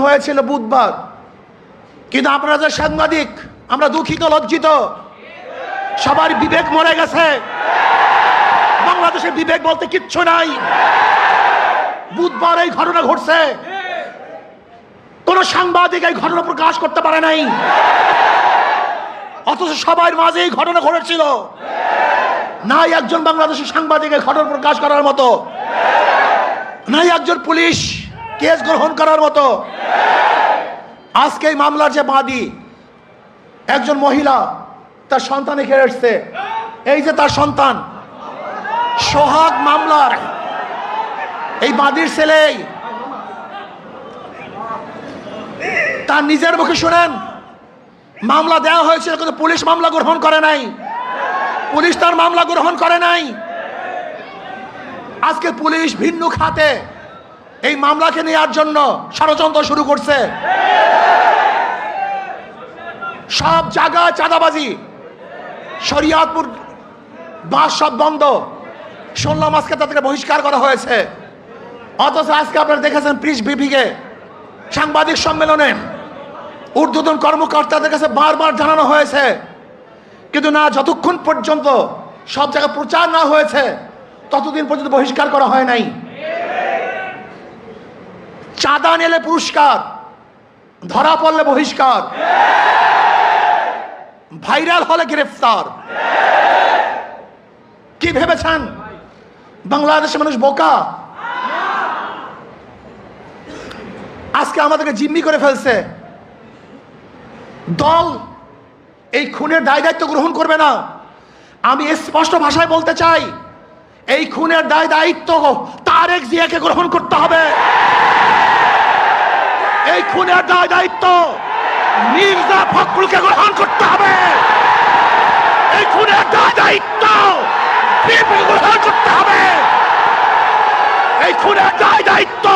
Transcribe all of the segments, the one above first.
হয়েছিল বুধবার, কিন্তু আপনারা যে সাংবাদিক, আমরা দুঃখিত, লজ্জিত। সবার বিবেক মরে গেছে। বাংলাদেশের বিবেক বলতে কিচ্ছু নাই। বুধবার এই ঘটনা ঘটছে, কোন সাংবাদিক এই ঘটনা প্রকাশ করতে পারে নাই, অথচ সবার মাঝে এই ঘটনা ঘটেছিল। নাই একজন বাংলাদেশের সাংবাদিক এই ঘটনা প্রকাশ করার মতো, নাই একজন পুলিশ কেস গ্রহণ করার মতো। আজকে এই মামলার যে বাদী, একজন মহিলা, তার সন্তান এখানে এসছে। এই যে তার সন্তান, সোহাগ মামলার এই বাদীর ছেলে, তার নিজের মুখে শুনেন, মামলা দেওয়া হয়েছিল কিন্তু পুলিশ মামলা গ্রহণ করে নাই। পুলিশ তার মামলা গ্রহণ করে নাই। আজকে পুলিশ ভিন্ন খাতে এই মামলাকে নেওয়ার জন্য ষড়যন্ত্র শুরু করছে। সব জায়গায় চাঁদাবাজি, শরিয়াতপুর বাস সব বন্ধ। শুনলাম আজকে তাদেরকে বহিষ্কার করা হয়েছে। অথচ আজকে আপনারা দেখেছেন প্রেস ব্রিফিংয়ে, সাংবাদিক সম্মেলনে ঊর্ধ্বতন কর্মকর্তাদের কাছে বারবার জানানো হয়েছে, কিন্তু না, যতক্ষণ পর্যন্ত সব জায়গায় প্রচার না হয়েছে ততদিন পর্যন্ত বহিষ্কার করা হয় নাই। চাঁদা নিলে পুরস্কার, ধরা পড়লে বহিষ্কার, ভাইরাল হলে গ্রেফতার। কি ভেবেছেন বাংলাদেশের মানুষ বোকা? আজকে আমাদেরকে জিম্মি করে ফেলছে। দল এই খুনের দায় দায়িত্ব গ্রহণ করবে না। আমি স্পষ্ট ভাষায় বলতে চাই, এই খুনের দায় দায়িত্ব তারেক জিয়াকে গ্রহণ করতে হবে। এই খুনের দায় দায়িত্ব মির্জা ফখরুলকে গ্রহণ করতে হবে। এই খুনের দায় দায়িত্ব বিএনপিকে গ্রহণ করতে হবে। এই খুনের দায় দায়িত্ব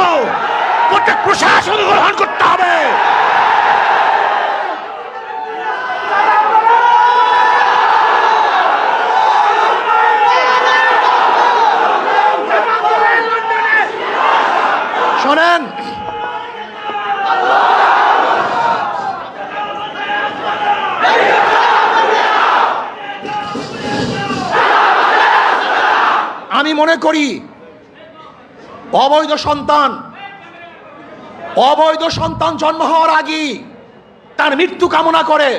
প্রত্যেক প্রশাসন গ্রহণ করতে হবে। শোনেন, আমি মনে করি অবৈধ সন্তান জন্ম হওয়ার আগেই তার মৃত্যু কামনা করে।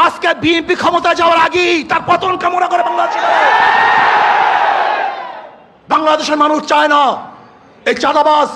আজকে বিএনপি ক্ষমতায় যাওয়ার আগেই তার পতন কামনা করে বাংলাদেশের মানুষ চায় না এই চাঁদাবাজ